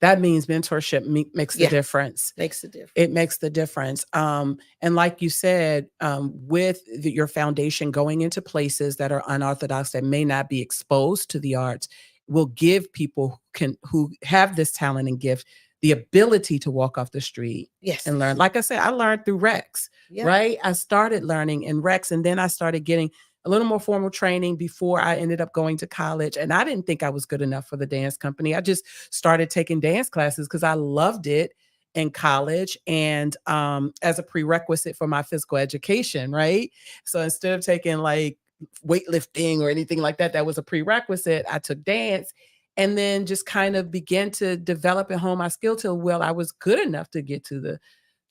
That means mentorship makes the difference. Makes a difference. It makes the difference. And like you said, with your foundation going into places that are unorthodox, that may not be exposed to the arts, will give people who have this talent and gift the ability to walk off the street and learn. Like I said, I learned through Rex, right? I started learning in Rex, and then I started getting a little more formal training before I ended up going to college. And I didn't think I was good enough for the dance company. I just started taking dance classes because I loved it in college, and as a prerequisite for my physical education, right? So instead of taking like weightlifting or anything like that, that was a prerequisite, I took dance, and then just kind of began to develop and hone my skill till, well, I was good enough to get to the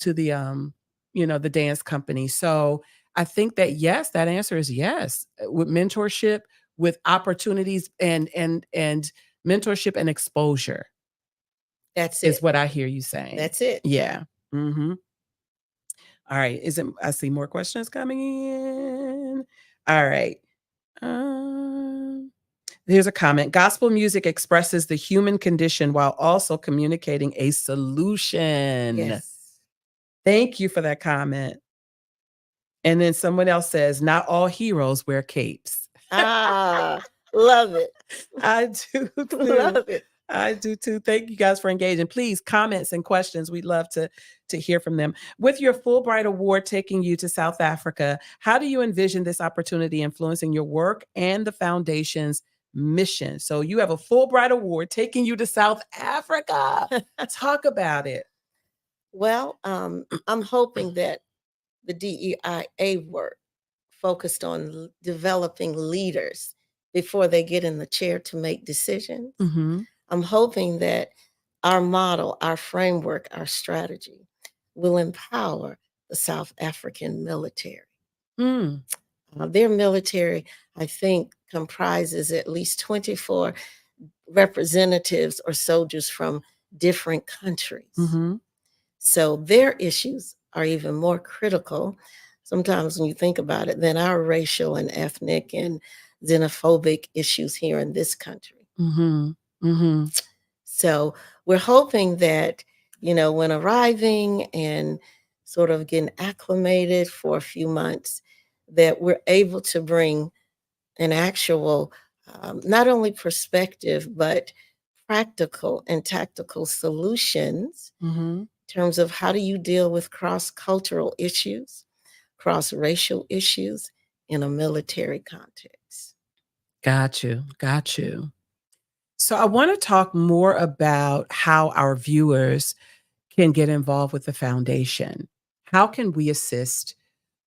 the dance company. So I think that yes, that answer is yes. With mentorship, with opportunities and mentorship and exposure. That's it. Is what I hear you saying. That's it. Yeah. All right. I see more questions coming in. All right. Here's a comment. Gospel music expresses the human condition while also communicating a solution. Yes. Thank you for that comment. And then someone else says, not all heroes wear capes. Love it. I do too. Love it. I do too. Thank you guys for engaging. Please, comments and questions. We'd love to hear from them. With your Fulbright Award taking you to South Africa, how do you envision this opportunity influencing your work and the foundation's mission? So you have a Fulbright Award taking you to South Africa. Talk about it. Well, I'm hoping that the DEIA work focused on developing leaders before they get in the chair to make decisions. I'm hoping that our model, our framework, our strategy will empower the South African military. Mm. Their military, I think, comprises at least 24 representatives or soldiers from different countries. Mm-hmm. So their issues are even more critical sometimes when you think about it than our racial and ethnic and xenophobic issues here in this country. Mm-hmm. Mm-hmm. So we're hoping that, when arriving and sort of getting acclimated for a few months, that we're able to bring an actual, not only perspective, but practical and tactical solutions Mm-hmm. in terms of how do you deal with cross-cultural issues, cross-racial issues in a military context. Got you. Got you. So I want to talk more about how our viewers can get involved with the foundation. How can we assist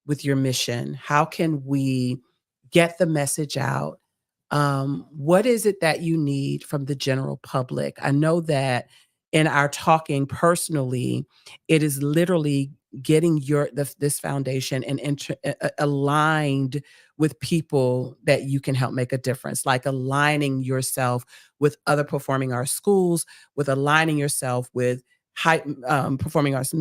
with your mission? How can we get the message out? What is it that you need from the general public? I know that in our talking personally, it is literally getting this foundation and aligned with people that you can help make a difference, like aligning yourself with other performing arts schools, with aligning yourself with performing arts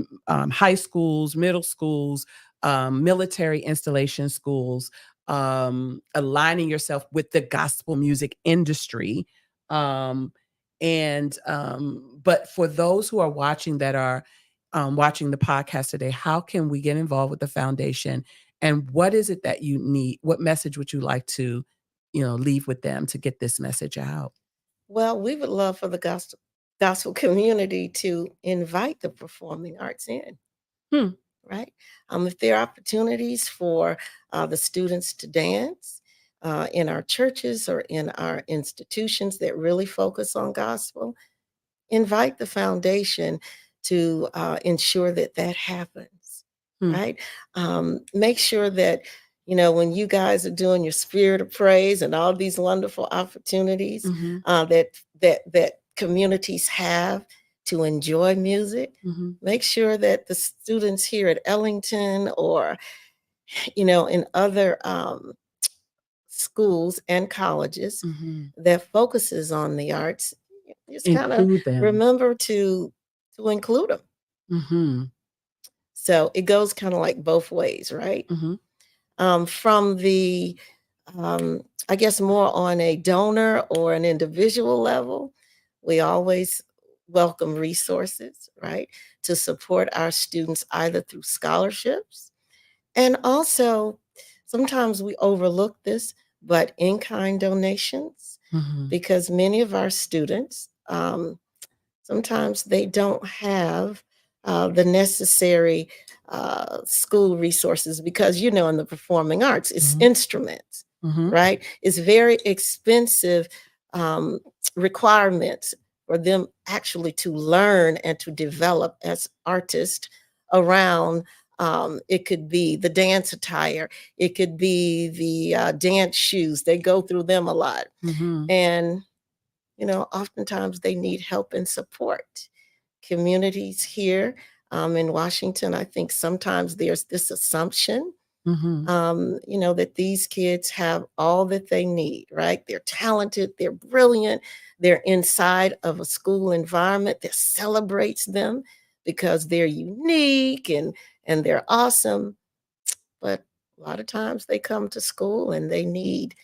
high schools, middle schools, military installation schools, aligning yourself with the gospel music industry. But for those who are watching that are watching the podcast today, how can we get involved with the foundation? And what is it that you need? What message would you like to, leave with them to get this message out? Well, we would love for the gospel community to invite the performing arts in, Hmm. right? If there are opportunities for the students to dance in our churches or in our institutions that really focus on gospel, invite the foundation to ensure that that happens, Hmm. right? Make sure that, when you guys are doing your spirit of praise and all these wonderful opportunities Mm-hmm. that communities have to enjoy music, Mm-hmm. make sure that the students here at Ellington or, in other schools and colleges Mm-hmm. that focuses on the arts, just kind of Include them. remember to include them. Mm-hmm. So it goes kind of like both ways, right? Mm-hmm. From the, I guess, more on a donor or an individual level, we always welcome resources, right, to support our students either through scholarships and also sometimes we overlook this, but in-kind donations, Mm-hmm. because many of our students, sometimes they don't have the necessary school resources because, in the performing arts, it's Mm-hmm. instruments, Mm-hmm. right? It's very expensive um, requirements for them actually to learn and to develop as artists around. It could be the dance attire, it could be the dance shoes. They go through them a lot. Mm-hmm. And oftentimes they need help and support. Communities here in Washington, I think sometimes there's this assumption, Mm-hmm. that these kids have all that they need, right? They're talented, they're brilliant, they're inside of a school environment that celebrates them because they're unique and they're awesome. But a lot of times they come to school and they need,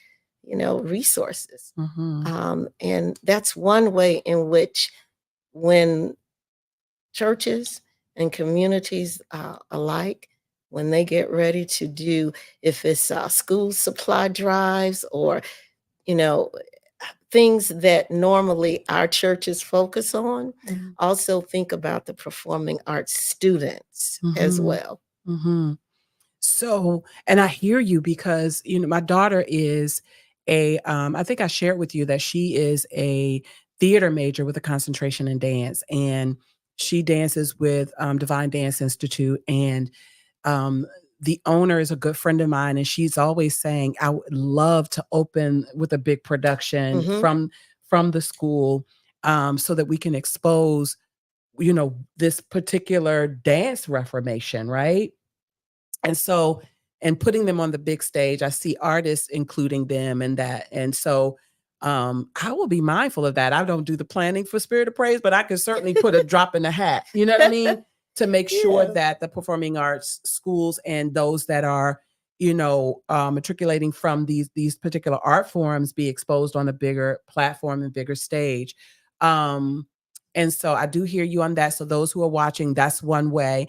resources. Mm-hmm. And that's one way in which when churches and communities alike, when they get ready to do, if it's school supply drives or, you know, things that normally our churches focus on, Mm-hmm. also think about the performing arts students as Mm-hmm. well. Mm-hmm. So, and I hear you because, my daughter is I think I shared with you that she is a theater major with a concentration in dance, and she dances with Divine Dance Institute. And um, the owner is a good friend of mine, and she's always saying, I would love to open with a big production Hmm. from the school. so that we can expose, this particular dance reformation, right? And so, and putting them on the big stage, I see artists including them in that. And so, I will be mindful of that. I don't do the planning for Spirit of Praise, but I can certainly put a drop in the hat. You know what I mean? To make sure Yeah. that the performing arts schools and those that are, matriculating from these particular art forms be exposed on a bigger platform and bigger stage. Um, and so I do hear you on that. So those who are watching, that's one way.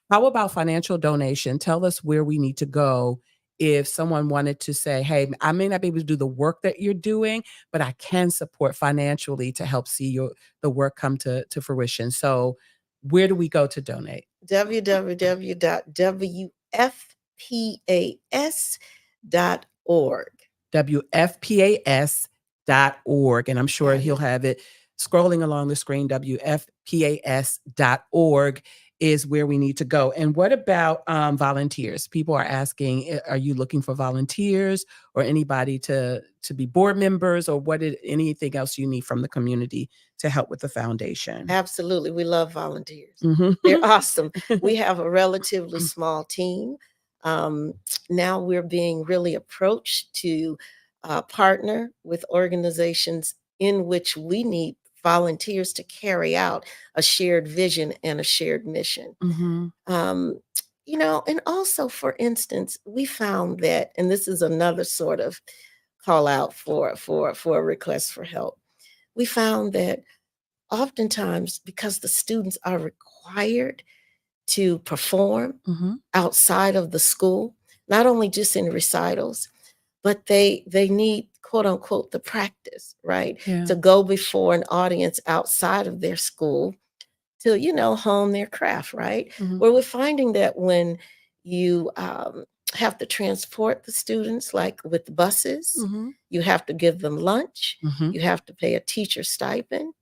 How about financial donation? Tell us where we need to go if someone wanted to say, hey, I may not be able to do the work that you're doing, but I can support financially to help see the work come to fruition. So where do we go to donate? www.wfpas.org. WFPAS.org. And I'm sure Got he'll it. have it scrolling along the screen. WFPAS.org is where we need to go. And what about volunteers? People are asking, are you looking for volunteers or anybody to be board members, or anything else you need from the community to help with the foundation? Absolutely. We love volunteers. Mhm. They're awesome. We have a relatively small team. Now we're being really approached to partner with organizations in which we need volunteers to carry out a shared vision and a shared mission. Mhm. And also, for instance, we found that, and this is another sort of call out for a request for help. We found that oftentimes, because the students are required to perform Mhm. outside of the school, not only just in recitals, but they need, quote unquote, the practice, right? Yeah. To go before an audience outside of their school to, hone their craft, right? Mhm. Where we're finding that when you have to transport the students, like with buses, Mhm. you have to give them lunch, Mhm. you have to pay a teacher stipend.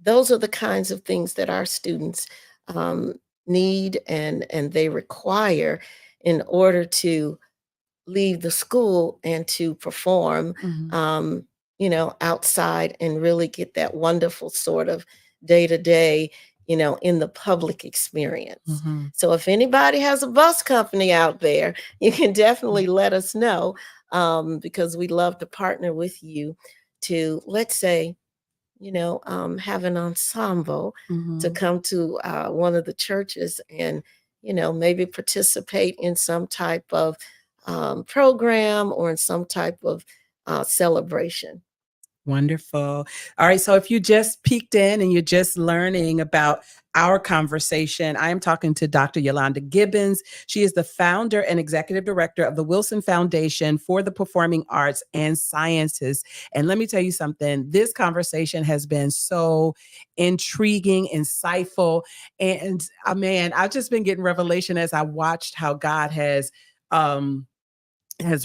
Those are the kinds of things that our students um, need and they require in order to leave the school and to perform, Mhm. outside and really get that wonderful sort of day to day, in the public experience. Mhm. So if anybody has a bus company out there, you can definitely let us know, because we'd love to partner with you to, let's say, have an ensemble to Mhm. come to one of the churches and, maybe participate in some type of program or in some type of celebration. Wonderful. All right. So if you just peeked in and you're just learning about our conversation, I am talking to Dr. Youlanda Gibbons. She is the founder and executive director of the Wilson Foundation for the Performing Arts and Sciences. And let me tell you something, this conversation has been so intriguing, insightful. And man, I've just been getting revelation as I watched how God has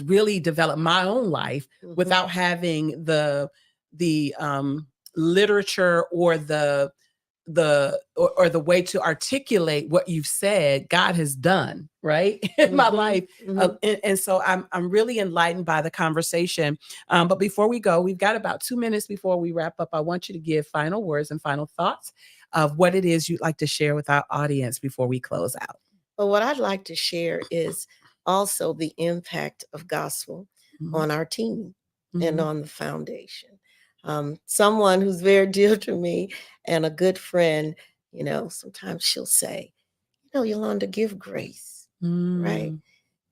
really developed my own life Mhm. without having the literature or or the way to articulate what you've said. God has done right in my Mhm, life. mhm. And so I'm really enlightened by the conversation. But before we go, we've got about 2 minutes before we wrap up. I want you to give final words and final thoughts of what it is you'd like to share with our audience before we close out. But what I'd like to share is also the impact of gospel Mhm. on our team and Mhm. on the foundation. Someone who's very dear to me and a good friend, sometimes she'll say, Yolanda, give grace, right? Mm.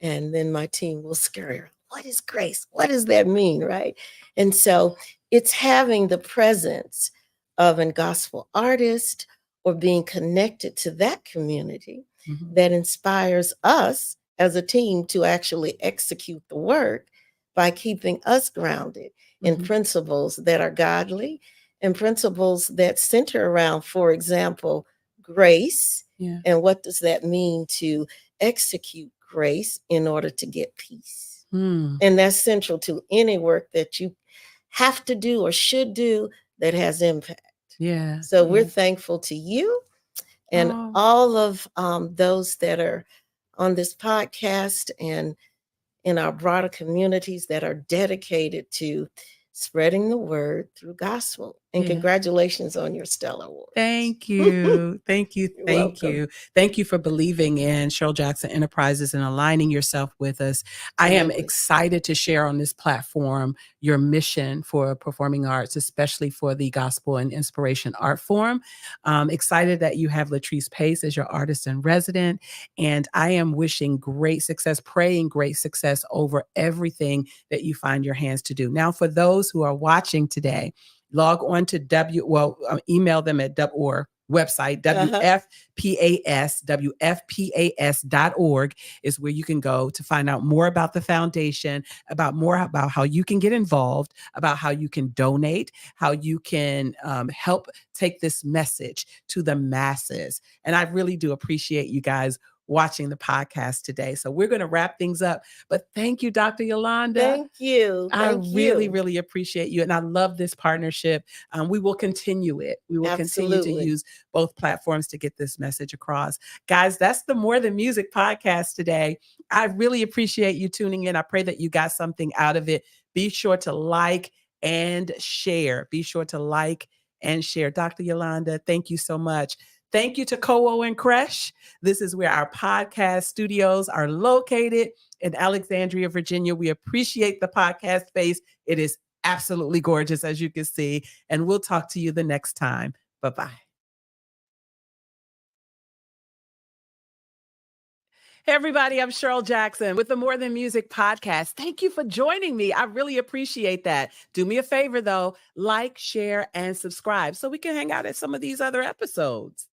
And then my team will scurry around. What is grace? What does that mean? Right. And so it's having the presence of a gospel artist or being connected to that community Mhm. that inspires us as a team to actually execute the work by keeping us grounded in Mhm. principles that are godly and principles that center around, for example, grace. Yeah. And what does that mean to execute grace in order to get peace? Mm. And that's central to any work that you have to do or should do that has impact. Yeah. So we're Yeah. thankful to you and Oh. all of those that are on this podcast and in our broader communities that are dedicated to spreading the word through gospel. And congratulations on your stellar award. Thank you. Thank you. You're Thank welcome. you. Thank you for believing in Cheryl Jackson Enterprises and aligning yourself with us. I am excited to share on this platform your mission for performing arts, especially for the Gospel and Inspiration Art Form. Excited that you have Latrice Pace as your artist in resident. And I am wishing great success, praying great success over everything that you find your hands to do. Now, for those who are watching today, log on to email them at or website, WFPAS.org is where you can go to find out more about the foundation, more about how you can get involved, about how you can donate, how you can help take this message to the masses. And I really do appreciate you guys watching the podcast today. So we're going to wrap things up. But thank you, Dr. Youlanda. Thank you. I really, really appreciate you. And I love this partnership. We will continue it. We will continue to use both platforms to get this message across. Guys, that's the More Than Music podcast today. I really appreciate you tuning in. I pray that you got something out of it. Be sure to like and share. Be sure to like and share. Dr. Youlanda, thank you so much. Thank you to Kowo and Kresh. This is where our podcast studios are located in Alexandria, Virginia. We appreciate the podcast space. It is absolutely gorgeous, as you can see. And we'll talk to you the next time. Bye-bye. Hey, everybody, I'm Cheryl Jackson with the More Than Music podcast. Thank you for joining me. I really appreciate that. Do me a favor, though, like, share, and subscribe so we can hang out at some of these other episodes.